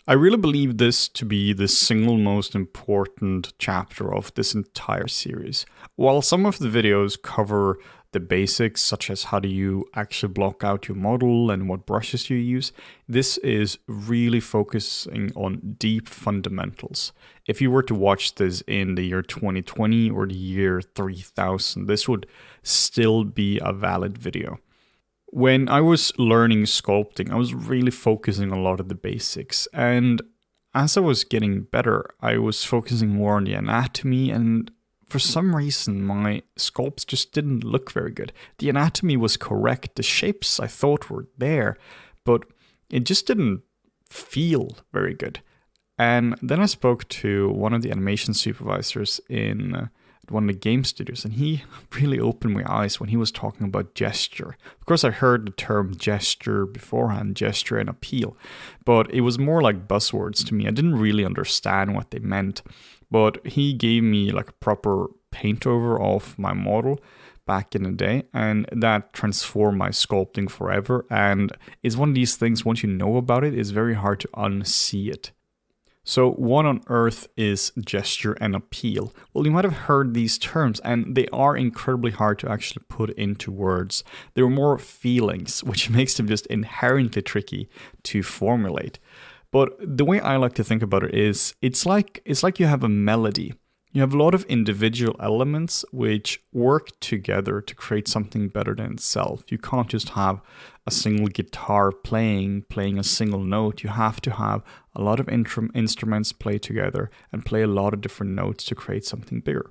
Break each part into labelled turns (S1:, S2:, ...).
S1: I really believe this to be the single most important chapter of this entire series. While some of the videos cover the basics, such as how do you actually block out your model and what brushes you use, this is really focusing on deep fundamentals. If you were to watch this in the year 2020 or the year 3000, this would still be a valid video. When I was learning sculpting, I was really focusing on a lot of the basics. And as I was getting better, I was focusing more on the anatomy, and for some reason, my sculpts just didn't look very good. The anatomy was correct, the shapes I thought were there, but it just didn't feel very good. And then I spoke to one of the animation supervisors in one of the game studios, and he really opened my eyes when he was talking about gesture. Of course, I heard the term gesture beforehand, gesture and appeal, but it was more like buzzwords to me. I didn't really understand what they meant, but he gave me like a proper paint over of my model back in the day, and that transformed my sculpting forever. And it's one of these things, once you know about it, it's very hard to unsee it. So what on earth is gesture and appeal? Well, you might have heard these terms, and they are incredibly hard to actually put into words. They're more feelings, which makes them just inherently tricky to formulate. But the way I like to think about it is, it's like you have a melody. You have a lot of individual elements which work together to create something better than itself. You can't just have a single guitar playing a single note. You have to have a lot of instruments play together and play a lot of different notes to create something bigger.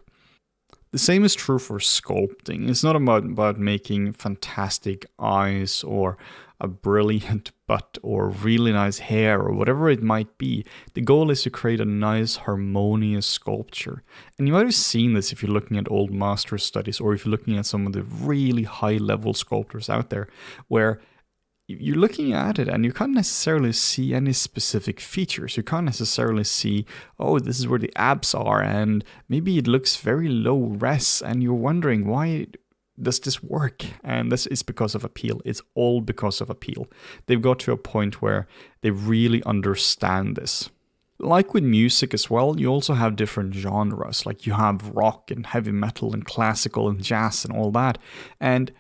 S1: The same is true for sculpting. It's not about making fantastic eyes or a brilliant butt or really nice hair or whatever it might be. The goal is to create a nice harmonious sculpture. And you might have seen this if you're looking at old master studies, or if you're looking at some of the really high level sculptors out there, where you're looking at it and you can't necessarily see any specific features. You can't necessarily see, oh, this is where the abs are, and maybe it looks very low res, and you're wondering, why does this work? And this is because of appeal. It's all because of appeal. They've got to a point where they really understand this. Like with music as well, you also have different genres. Like you have rock and heavy metal and classical and jazz and all that. And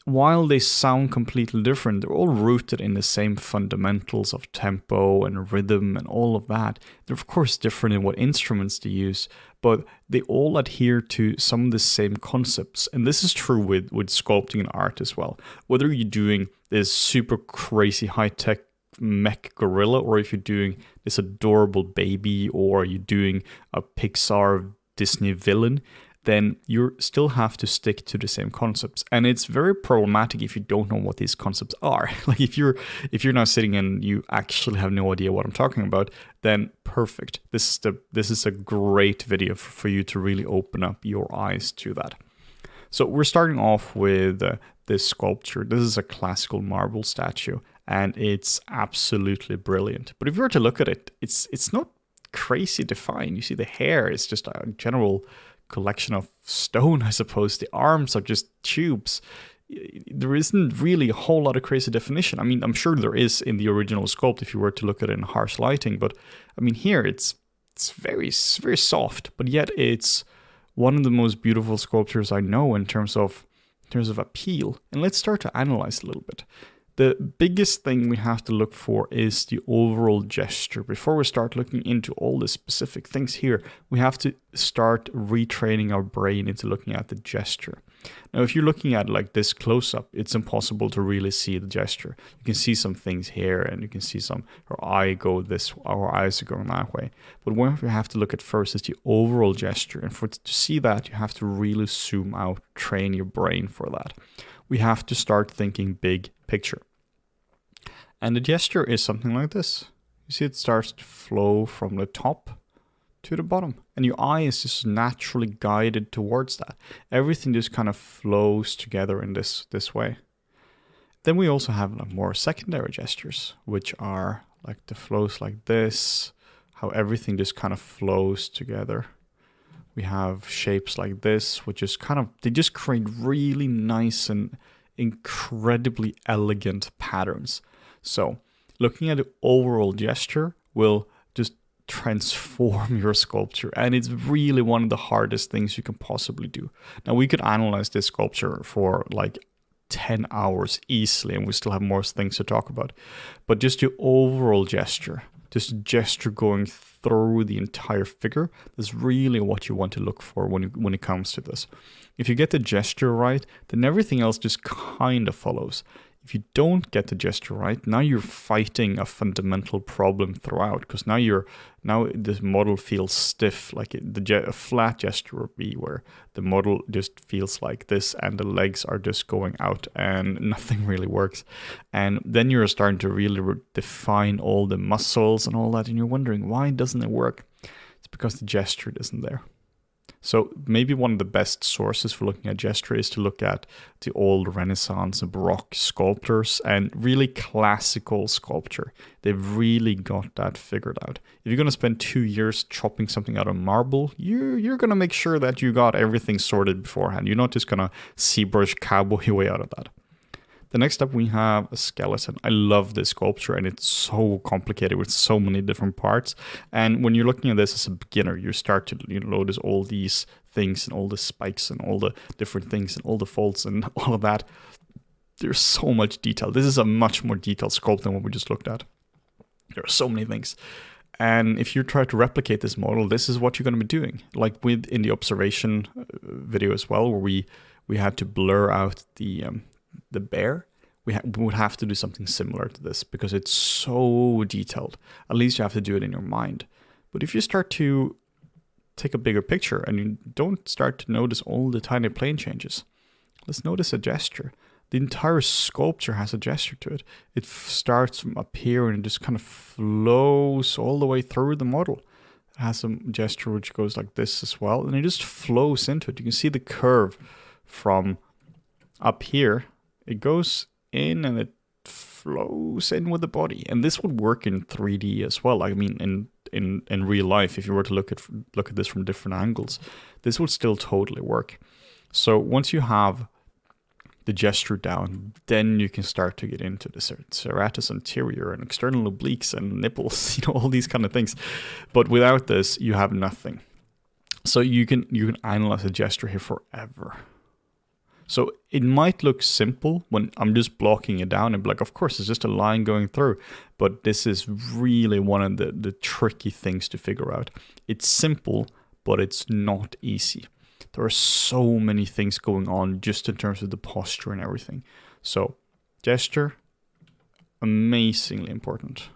S1: while they sound completely different, they're all rooted in the same fundamentals of tempo and rhythm and all of that. They're of course different in what instruments they use, but they all adhere to some of the same concepts. And this is true with sculpting and art as well. Whether you're doing this super crazy high-tech mech gorilla, or if you're doing this adorable baby, or you're doing a Pixar Disney villain, then you still have to stick to the same concepts. And it's very problematic if you don't know what these concepts are. Like if you're now sitting and you actually have no idea what I'm talking about, then perfect. This is a great video for you to really open up your eyes to that. So we're starting off with this sculpture. This is a classical marble statue, and it's absolutely brilliant. But if you were to look at it, it's not crazy defined. You see the hair is just a general collection of stone, I suppose. The arms are just tubes. There isn't really a whole lot of crazy definition. I mean, I'm sure there is in the original sculpt if you were to look at it in harsh lighting, but I mean here it's very soft, but yet it's one of the most beautiful sculptures I know in terms of appeal. And let's start to analyze a little bit. The biggest thing we have to look for is the overall gesture. Before we start looking into all the specific things here, we have to start retraining our brain into looking at the gesture. Now, if you're looking at like this close-up, it's impossible to really see the gesture. You can see some things here, and you can see her eyes are going that way. But what we have to look at first is the overall gesture. And to see that, you have to really zoom out, train your brain for that. We have to start thinking big picture. And the gesture is something like this. You see it starts to flow from the top to the bottom. And your eye is just naturally guided towards that. Everything just kind of flows together in this way. Then we also have like more secondary gestures, which are like the flows like this, how everything just kind of flows together. We have shapes like this, which is they just create really nice and incredibly elegant patterns. So looking at the overall gesture, will just transform your sculpture, and it's really one of the hardest things you can possibly do. Now, we could analyze this sculpture for like 10 hours easily, and we still have more things to talk about, but just your overall gesture, just gesture going through the entire figure, is really what you want to look for when it comes to this. If you get the gesture right, then everything else just kind of follows. If you don't get the gesture right, now you're fighting a fundamental problem throughout, because now this model feels stiff. Like a flat gesture would be where the model just feels like this, and the legs are just going out, and nothing really works. And then you're starting to really define all the muscles and all that, and you're wondering, why doesn't it work? It's because the gesture isn't there. So maybe one of the best sources for looking at gesture is to look at the old Renaissance and Baroque sculptors and really classical sculpture. They've really got that figured out. If you're going to spend 2 years chopping something out of marble, you're going to make sure that you got everything sorted beforehand. You're not just going to ZBrush cowboy your way out of that. The next up, we have a skeleton. I love this sculpture, and it's so complicated with so many different parts. And when you're looking at this as a beginner, you start to notice all these things and all the spikes and all the different things and all the folds and all of that. There's so much detail. This is a much more detailed sculpt than what we just looked at. There are so many things. And if you try to replicate this model, this is what you're going to be doing. Like in the observation video as well, where we had to blur out the bear, we would have to do something similar to this because it's so detailed. At least you have to do it in your mind. But if you start to take a bigger picture and you don't start to notice all the tiny plane changes, let's notice a gesture. The entire sculpture has a gesture to it. It starts from up here and it just kind of flows all the way through the model. It has a gesture which goes like this as well, and it just flows into it. You can see the curve from up here. It goes in and it flows in with the body. And this would work in 3D as well. I mean, in real life, if you were to look at this from different angles, this would still totally work. So once you have the gesture down, then you can start to get into the serratus anterior and external obliques and nipples, all these kind of things. But without this, you have nothing. So you can analyze a gesture here forever. So it might look simple when I'm just blocking it down and be like, of course, it's just a line going through. But this is really one of the tricky things to figure out. It's simple, but it's not easy. There are so many things going on just in terms of the posture and everything. So gesture, amazingly important.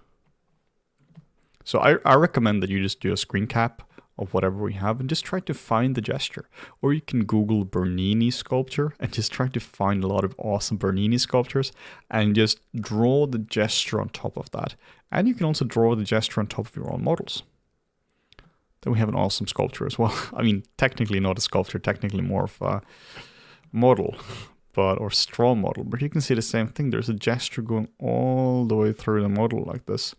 S1: So I recommend that you just do a screen cap of whatever we have and just try to find the gesture. Or you can Google Bernini sculpture and just try to find a lot of awesome Bernini sculptures and just draw the gesture on top of that. And you can also draw the gesture on top of your own models. Then we have an awesome sculpture as well. I mean, technically not a sculpture, technically more of a model, or straw model. But you can see the same thing. There's a gesture going all the way through the model like this.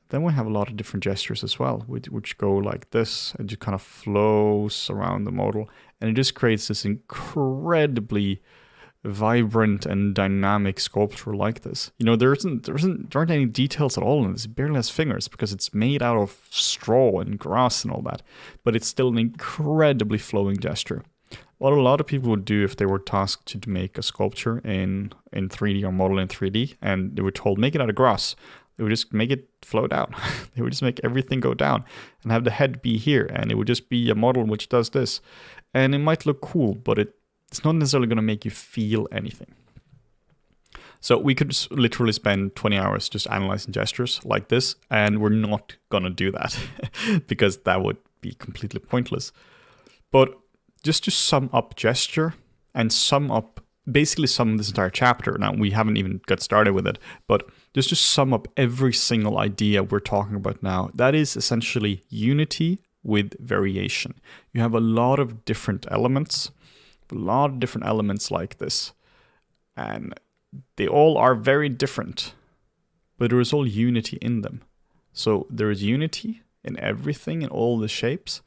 S1: Then we have a lot of different gestures as well, which go like this and just kind of flows around the model. And it just creates this incredibly vibrant and dynamic sculpture like this. There aren't any details at all in this. It barely has fingers because it's made out of straw and grass and all that. But it's still an incredibly flowing gesture. What a lot of people would do if they were tasked to make a sculpture in 3D or model in 3D, and they were told, make it out of grass. They would just make it float down. They would just make everything go down and have the head be here. And it would just be a model which does this. And it might look cool, but it's not necessarily going to make you feel anything. So we could literally spend 20 hours just analyzing gestures like this. And we're not going to do that because that would be completely pointless. But just to sum up gesture and basically sum this entire chapter. Now, we haven't even got started with it, but just to sum up every single idea we're talking about now, that is essentially unity with variation. You have a lot of different elements like this, and they all are very different, but there is all unity in them. So there is unity in everything, in all the shapes.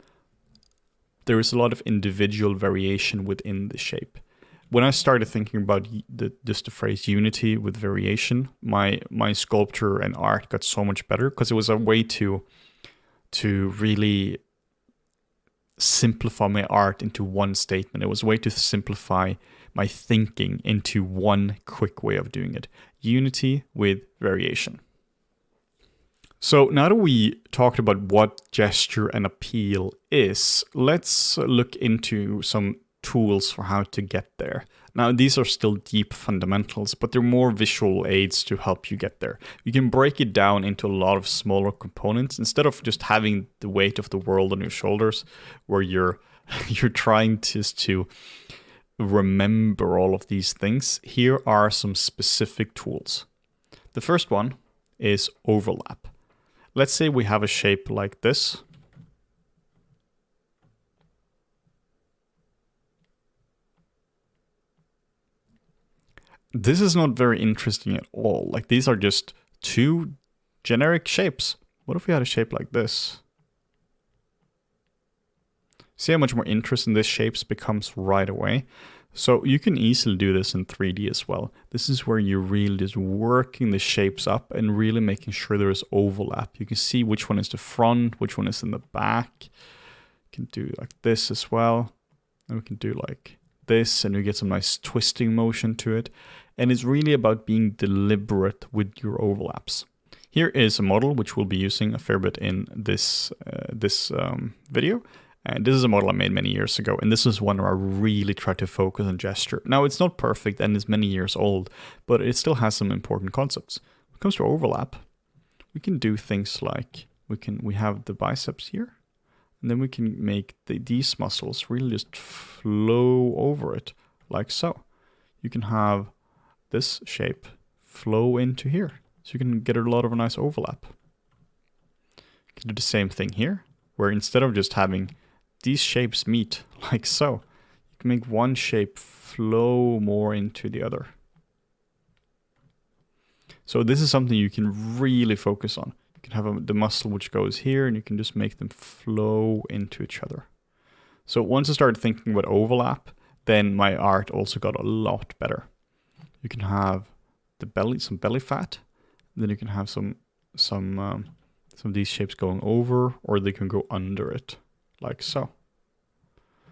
S1: There is a lot of individual variation within the shape. when I started thinking about just the phrase unity with variation, my sculpture and art got so much better because it was a way to really simplify my art into one statement. It was a way to simplify my thinking into one quick way of doing it. Unity with variation. So now that we talked about what gesture and appeal is, let's look into some tools for how to get there. Now, these are still deep fundamentals, but they're more visual aids to help you get there. You can break it down into a lot of smaller components instead of just having the weight of the world on your shoulders, where you're trying to remember all of these things. Here are some specific tools. The first one is overlap. Let's say we have a shape like this. This is not very interesting at all. Like, these are just two generic shapes. What if we had a shape like this? See how much more interesting this shape becomes right away? So you can easily do this in 3D as well. This is where you're really just working the shapes up and really making sure there is overlap. You can see which one is the front, which one is in the back. You can do like this as well. And we can do like this, and we get some nice twisting motion to it. And it's really about being deliberate with your overlaps. Here is a model which we'll be using a fair bit in this video. And this is a model I made many years ago, and this is one where I really try to focus on gesture. Now, it's not perfect and it's many years old, but it still has some important concepts. When it comes to overlap, we can do things like we have the biceps here, and then we can make these muscles really just flow over it, like so. You can have this shape flow into here, so you can get a lot of a nice overlap. You can do the same thing here, where instead of just having these shapes meet, like so, you can make one shape flow more into the other. So this is something you can really focus on. You can have the muscle which goes here, and you can just make them flow into each other. So once I started thinking about overlap, then my art also got a lot better. You can have the belly, some belly fat, then you can have some of these shapes going over, or they can go under it, like so.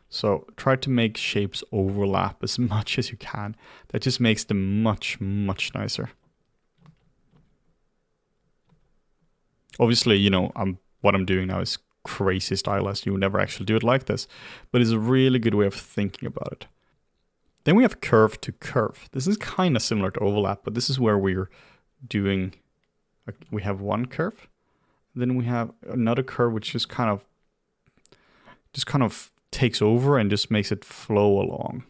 S1: So try to make shapes overlap as much as you can. That just makes them much, much nicer. Obviously, you know, what I'm doing now is crazy stylized. You would never actually do it like this, but it's a really good way of thinking about it. Then we have curve to curve. This is kind of similar to overlap, but this is where we're doing, like, we have one curve, then we have another curve which just kind of takes over and just makes it flow along.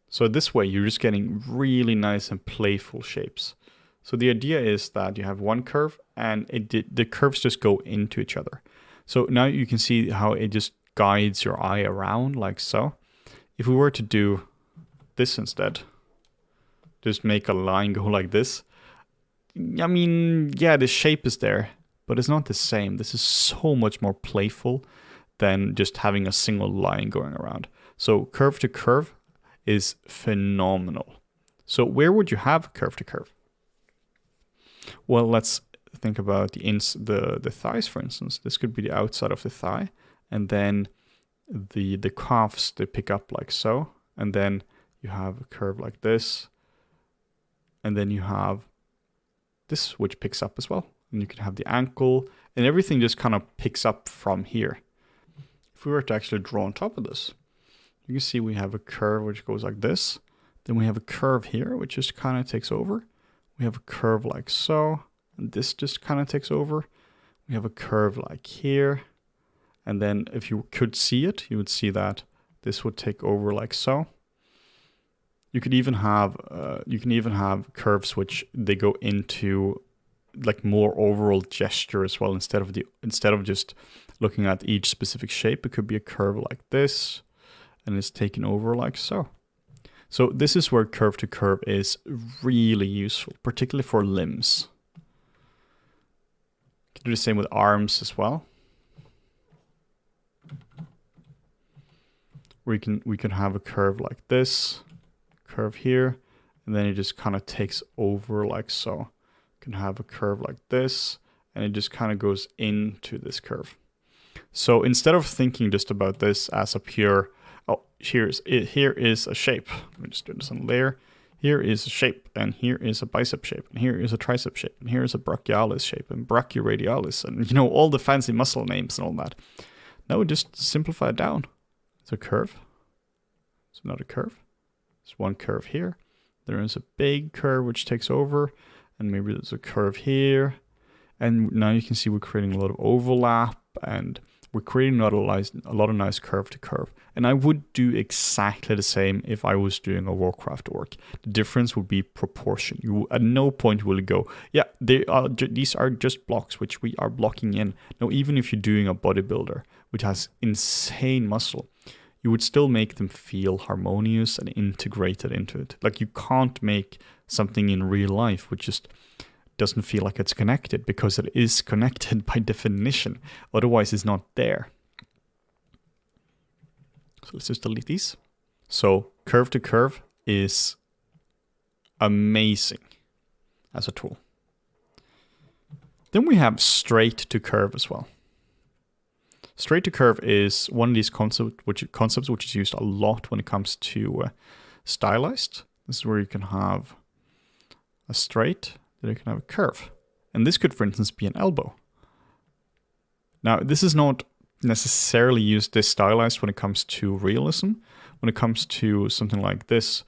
S1: So this way you're just getting really nice and playful shapes. So the idea is that you have one curve and the curves just go into each other. So now you can see how it just guides your eye around, like so. If we were to do this instead, just make a line go like this. I mean, yeah, the shape is there, but it's not the same. This is so much more playful than just having a single line going around. So curve to curve is phenomenal. So where would you have curve to curve? Well, let's think about the thighs, for instance. This could be the outside of the thigh, and then the calves, they pick up like so, and then you have a curve like this, and then you have this which picks up as well, and you can have the ankle, and everything just kind of picks up from here. If we were to actually draw on top of this, you can see we have a curve which goes like this, then we have a curve here which just kind of takes over, we have a curve like so, and this just kind of takes over, we have a curve like here. And then if you could see it, you would see that this would take over like so. You could even have curves which they go into like more overall gesture as well. Instead of just looking at each specific shape, it could be a curve like this, and it's taken over like so. So this is where curve to curve is really useful, particularly for limbs. You can do the same with arms as well. we can have a curve like this, curve here, and then it just kind of takes over like so. You can have a curve like this, and it just kind of goes into this curve. So instead of thinking just about this as a pure, oh, here is a shape. Let me just do this on layer. Here is a shape, and here is a bicep shape, and here is a tricep shape, and here is a brachialis shape, and brachioradialis, and you know, all the fancy muscle names and all that. Now we just simplify it down. It's a curve. It's another curve. There's one curve here. There is a big curve which takes over, and maybe there's a curve here. And now you can see we're creating a lot of overlap, and we're creating a lot of nice curve to curve. And I would do exactly the same if I was doing a Warcraft orc. The difference would be proportion. You at no point will go, yeah, these are just blocks which we are blocking in. Now, even if you're doing a bodybuilder which has insane muscle, you would still make them feel harmonious and integrated into it. Like, you can't make something in real life which just doesn't feel like it's connected, because it is connected by definition. Otherwise, it's not there. So let's just delete these. So curve to curve is amazing as a tool. Then we have straight to curve as well. Straight to curve is one of these concepts which is used a lot when it comes to stylized. This is where you can have a straight, then you can have a curve. And this could, for instance, be an elbow. Now, this is not necessarily used this stylized when it comes to realism. When it comes to something like this,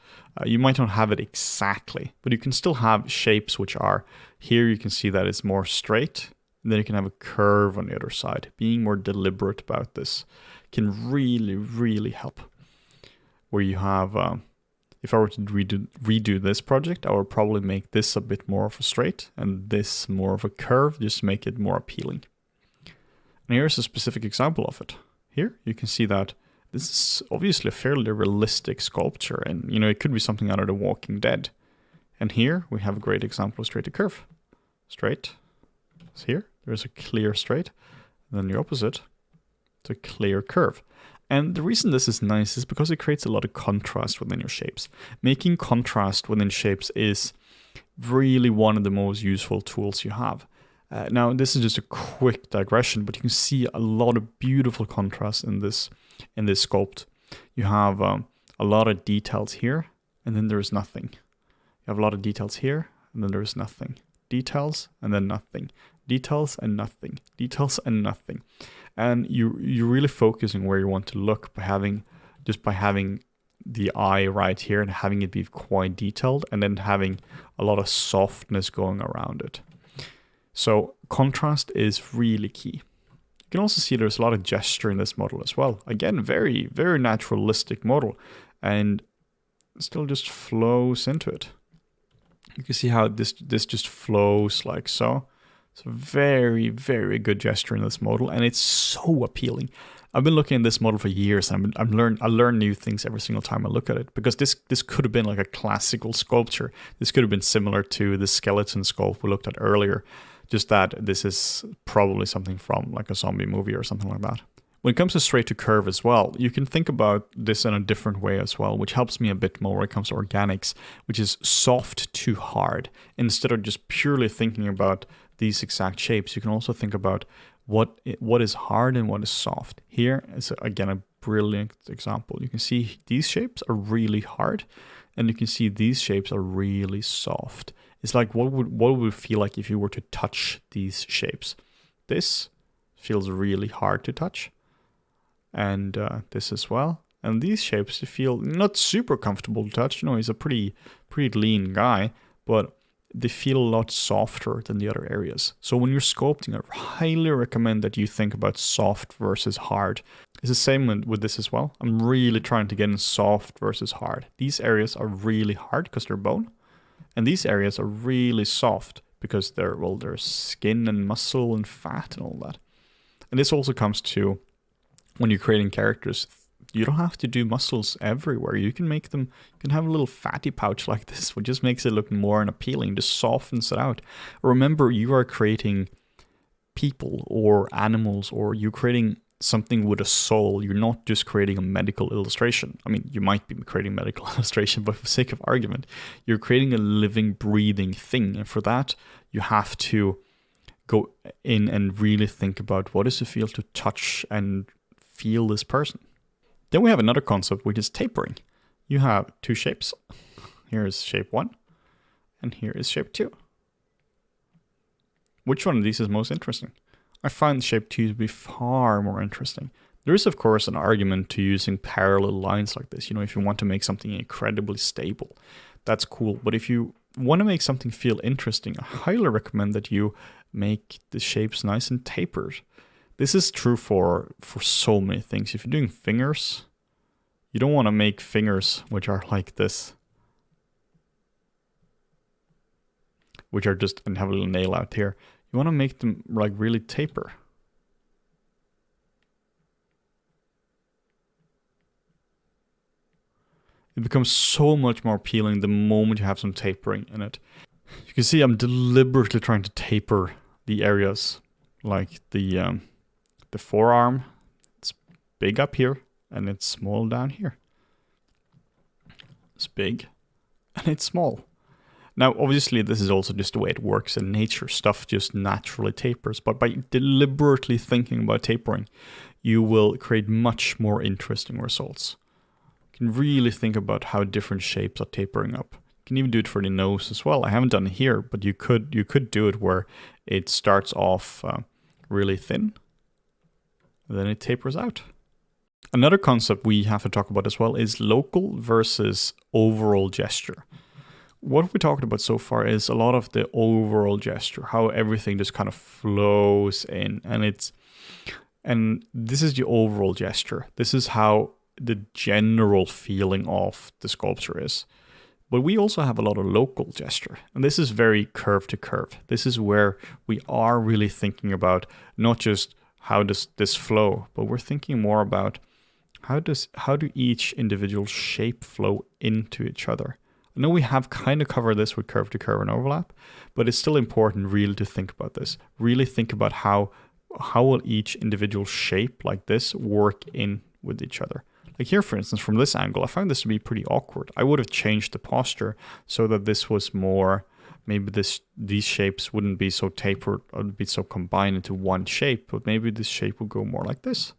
S1: you might not have it exactly, but you can still have shapes which are, here you can see that it's more straight, and then you can have a curve on the other side. Being more deliberate about this can really, really help. Where you have, if I were to redo this project, I would probably make this a bit more of a straight and this more of a curve, just to make it more appealing. And here's a specific example of it. Here you can see that this is obviously a fairly realistic sculpture, and you know, it could be something out of The Walking Dead. And here we have a great example of straight to curve. Straight. So here, there's a clear straight. And then the opposite, it's a clear curve. And the reason this is nice is because it creates a lot of contrast within your shapes. Making contrast within shapes is really one of the most useful tools you have. Now, this is just a quick digression, but you can see a lot of beautiful contrast in this sculpt. You have a lot of details here, and then there's nothing. You have a lot of details here, and then there's nothing. Details, and then nothing. Details, and nothing. Details, and nothing. And you're really focusing where you want to look by having the eye right here and having it be quite detailed, and then having a lot of softness going around it. So contrast is really key. You can also see there's a lot of gesture in this model as well. Again, very, very naturalistic model, and still just flows into it. You can see how this just flows like so. It's a very, very good gesture in this model, and it's so appealing. I've been looking at this model for years, and I learn new things every single time I look at it, because this could have been like a classical sculpture. This could have been similar to the skeleton sculpt we looked at earlier, just that this is probably something from like a zombie movie or something like that. When it comes to straight to curve as well, you can think about this in a different way as well, which helps me a bit more when it comes to organics, which is soft to hard. Instead of just purely thinking about these exact shapes, you can also think about what is hard and what is soft. Here is, again, a brilliant example. You can see these shapes are really hard, and you can see these shapes are really soft. It's like, what would it feel like if you were to touch these shapes? This feels really hard to touch, and this as well. And these shapes feel not super comfortable to touch. You know, he's a pretty lean guy, but they feel a lot softer than the other areas. So when you're sculpting, I highly recommend that you think about soft versus hard. It's the same with this as well. I'm really trying to get in soft versus hard. These areas are really hard because they're bone, and these areas are really soft because there's skin and muscle and fat and all that. And this also comes to when you're creating characters. You don't have to do muscles everywhere. You can make them, you can have a little fatty pouch like this, which just makes it look more appealing, just softens it out. Remember, you are creating people or animals, or you're creating something with a soul. You're not just creating a medical illustration. I mean, you might be creating a medical illustration, but for the sake of argument, you're creating a living, breathing thing. And for that, you have to go in and really think about what does it feel to touch and feel this person. Then we have another concept, which is tapering. You have two shapes. Here is shape 1, and here is shape 2. Which one of these is most interesting? I find shape 2 to be far more interesting. There is, of course, an argument to using parallel lines like this. You know, if you want to make something incredibly stable, that's cool. But if you want to make something feel interesting, I highly recommend that you make the shapes nice and tapered. This is true for so many things. If you're doing fingers, you don't want to make fingers which are like this, which are just, and have a little nail out here. You want to make them like really taper. It becomes so much more appealing the moment you have some tapering in it. You can see I'm deliberately trying to taper the areas, like the forearm. It's big up here and it's small down here. It's big and it's small. Now, obviously, this is also just the way it works in nature. Stuff just naturally tapers. But by deliberately thinking about tapering, you will create much more interesting results. You can really think about how different shapes are tapering up. You can even do it for the nose as well. I haven't done it here, but you could do it where it starts off really thin, and then it tapers out. Another concept we have to talk about as well is local versus overall gesture. What we talked about so far is a lot of the overall gesture, how everything just kind of flows in, and this is the overall gesture. This is how the general feeling of the sculpture is. But we also have a lot of local gesture, and this is very curve to curve. This is where we are really thinking about not just how does this flow, but we're thinking more about how do each individual shape flow into each other. I know we have kind of covered this with curve to curve and overlap, but it's still important really to think about this. Really think about how will each individual shape like this work in with each other. Like here, for instance, from this angle, I found this to be pretty awkward. I would have changed the posture so that this was more, maybe these shapes wouldn't be so tapered or be so combined into one shape, but maybe this shape would go more like this.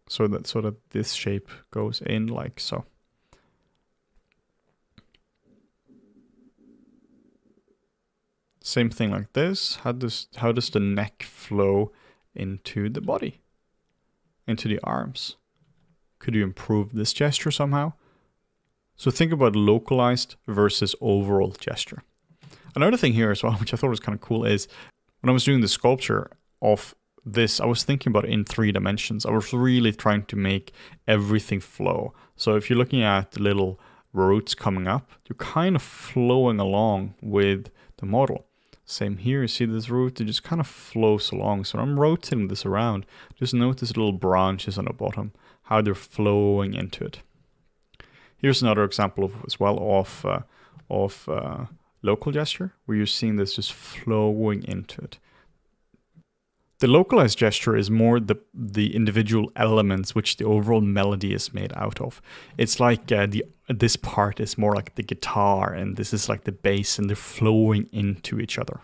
S1: So that this shape goes in like so. Same thing like this. How does the neck flow into the body, into the arms? Could you improve this gesture somehow? So think about localized versus overall gesture. Another thing here as well, which I thought was kind of cool, is when I was doing the sculpture of this, I was thinking about it in 3 dimensions. I was really trying to make everything flow. So if you're looking at the little roots coming up, you're kind of flowing along with the model. Same here, you see this root, it just kind of flows along. So when I'm rotating this around, just notice little branches on the bottom, how they're flowing into it. Here's another example as well of local gesture, where you're seeing this just flowing into it. The localized gesture is more the individual elements which the overall melody is made out of. It's like this part is more like the guitar, and this is like the bass, and they're flowing into each other.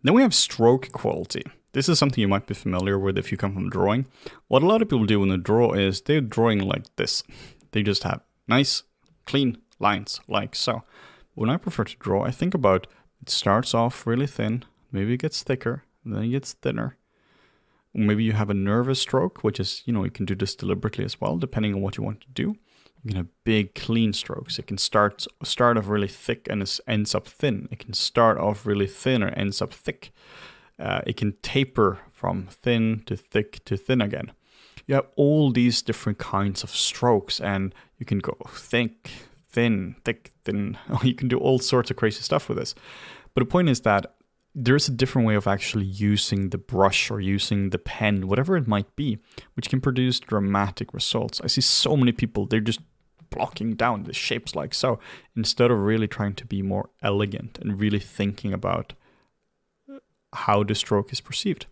S1: Then we have stroke quality. This is something you might be familiar with if you come from drawing. What a lot of people do when they draw is they're drawing like this. They just have nice, clean lines like so. When I prefer to draw, I think about it starts off really thin, maybe it gets thicker, and then it gets thinner. Maybe you have a nervous stroke, which is, you can do this deliberately as well, depending on what you want to do. You can have big, clean strokes. It can start off really thick and it ends up thin. It can start off really thin and ends up thick. It can taper from thin to thick to thin again. You have all these different kinds of strokes, and you can go thick, thin, thick, thin. You can do all sorts of crazy stuff with this. But the point is that there's a different way of actually using the brush or using the pen, whatever it might be, which can produce dramatic results. I see so many people, they're just blocking down the shapes like so, instead of really trying to be more elegant and really thinking about how the stroke is perceived.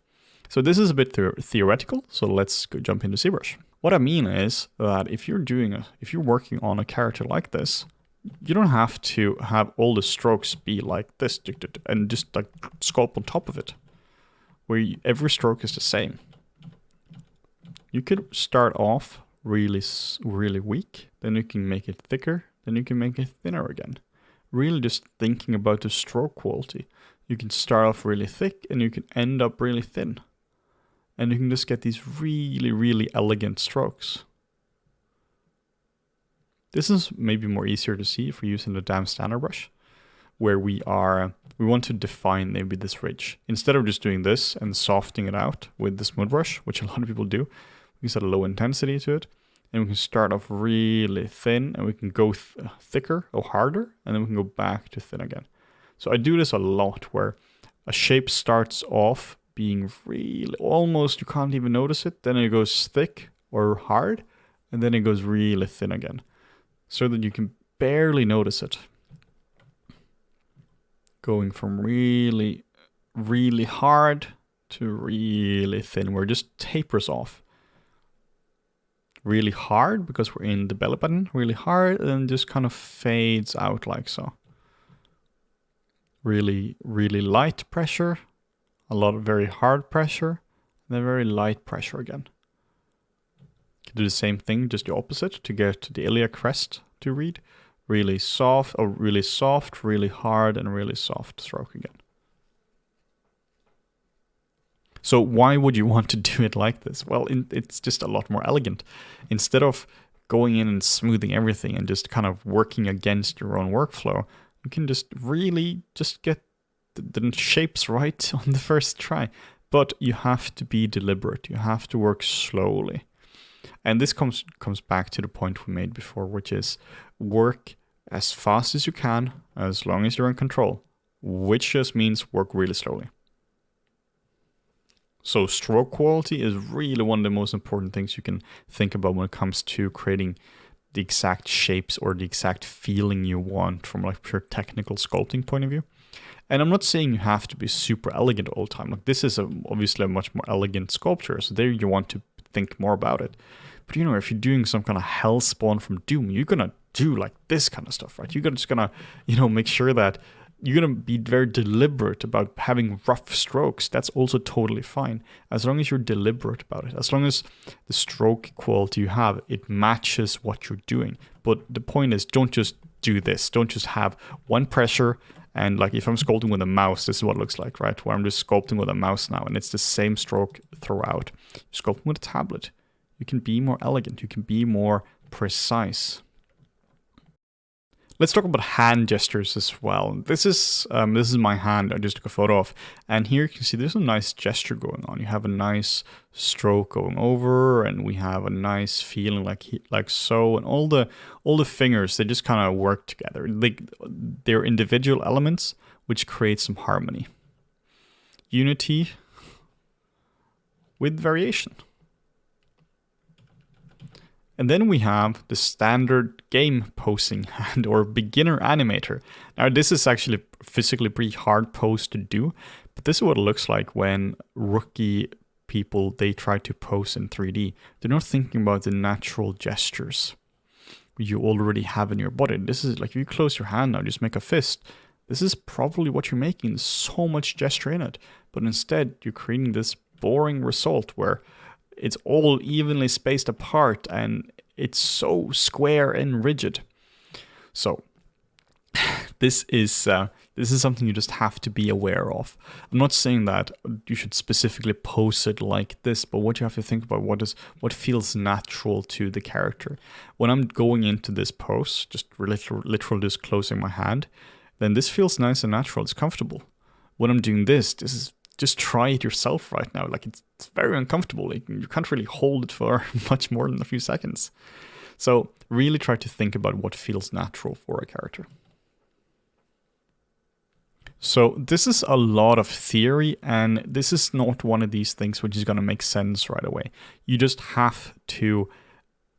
S1: So this is a bit theoretical, so let's go jump into ZBrush. What I mean is that if you're working on a character like this, you don't have to have all the strokes be like this and just like sculpt on top of it, where every stroke is the same. You could start off really weak, then you can make it thicker, then you can make it thinner again. Really just thinking about the stroke quality. You can start off really thick and you can end up really thin. And you can just get these really elegant strokes. This is maybe more easier to see if we're using the damp standard brush, where we want to define maybe this ridge. Instead of just doing this and softening it out with the smooth brush, which a lot of people do, we can set a low intensity to it, and we can start off really thin, and we can go thicker or harder, and then we can go back to thin again. So I do this a lot, where a shape starts off being really, almost you can't even notice it, then it goes thick or hard, and then it goes really thin again, so that you can barely notice it. Going from really hard to really thin, where it just tapers off. Really hard because we're in the belly button, really hard, and then just kind of fades out like so. Really light pressure, a lot of very hard pressure, and then very light pressure again. You can do the same thing, just the opposite, to get the iliac crest to read. Really soft, really hard, and really soft stroke again. So why would you want to do it like this? Well, it's just a lot more elegant. Instead of going in and smoothing everything and just kind of working against your own workflow, you can just really just get the shapes right on the first try. But you have to be deliberate. You have to work slowly. And this comes back to the point we made before, which is work as fast as you can, as long as you're in control, which just means work really slowly. So stroke quality is really one of the most important things you can think about when it comes to creating the exact shapes or the exact feeling you want from like pure technical sculpting point of view. And I'm not saying you have to be super elegant all the time. Like this is obviously a much more elegant sculpture, so there you want to think more about it. But if you're doing some kind of Hellspawn from Doom, you're gonna do like this kind of stuff, right? You're just gonna, make sure that you're going to be very deliberate about having rough strokes. That's also totally fine, as long as you're deliberate about it. As long as the stroke quality you have, it matches what you're doing. But the point is, don't just do this. Don't just have one pressure. And like if I'm sculpting with a mouse, this is what it looks like, right? Where I'm just sculpting with a mouse now, and it's the same stroke throughout. Sculpting with a tablet, you can be more elegant. You can be more precise. Let's talk about hand gestures as well. This is my hand I just took a photo of, and here you can see there's a nice gesture going on. You have a nice stroke going over, and we have a nice feeling like so, and all the fingers, they just kind of work together. They're individual elements which create some harmony, unity with variation. And then we have the standard game posing hand or beginner animator. Now this is actually physically pretty hard pose to do, but this is what it looks like when rookie people, they try to pose in 3D. They're not thinking about the natural gestures you already have in your body. This is like if you close your hand now, just make a fist. This is probably what you're making. There's so much gesture in it, but instead you're creating this boring result where it's all evenly spaced apart and it's so square and rigid. So this is something you just have to be aware of. I'm not saying that you should specifically pose it like this, but what you have to think about, what feels natural to the character. When I'm going into this pose, just literally just closing my hand, then this feels nice and natural. It's comfortable. When I'm doing this is just try it yourself right now. Like it's very uncomfortable. You can't really hold it for much more than a few seconds. So really try to think about what feels natural for a character. So this is a lot of theory, and this is not one of these things which is going to make sense right away. You just have to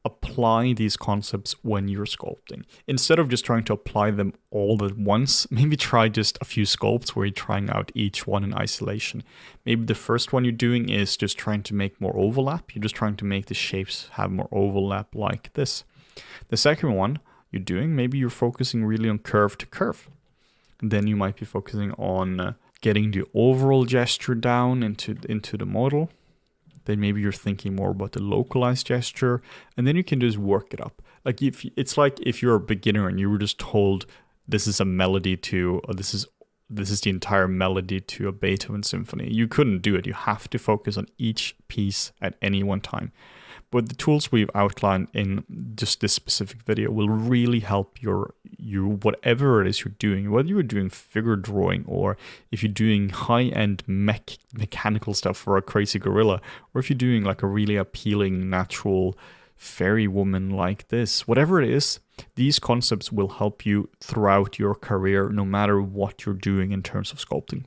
S1: apply these concepts when you're sculpting. Instead of just trying to apply them all at once, maybe try just a few sculpts where you're trying out each one in isolation. Maybe the first one you're doing is just trying to make more overlap. You're just trying to make the shapes have more overlap like this. The second one you're doing, maybe you're focusing really on curve to curve. And then you might be focusing on getting the overall gesture down into the model. Then maybe you're thinking more about the localized gesture, and then you can just work it up. Like if you're a beginner and you were just told this is a melody to, or this is the entire melody to a Beethoven symphony, you couldn't do it. You have to focus on each piece at any one time. But the tools we've outlined in just this specific video will really help you whatever it is you're doing, whether you're doing figure drawing or if you're doing high-end mechanical stuff for a crazy gorilla, or if you're doing like a really appealing natural fairy woman like this. Whatever it is, these concepts will help you throughout your career, no matter what you're doing in terms of sculpting.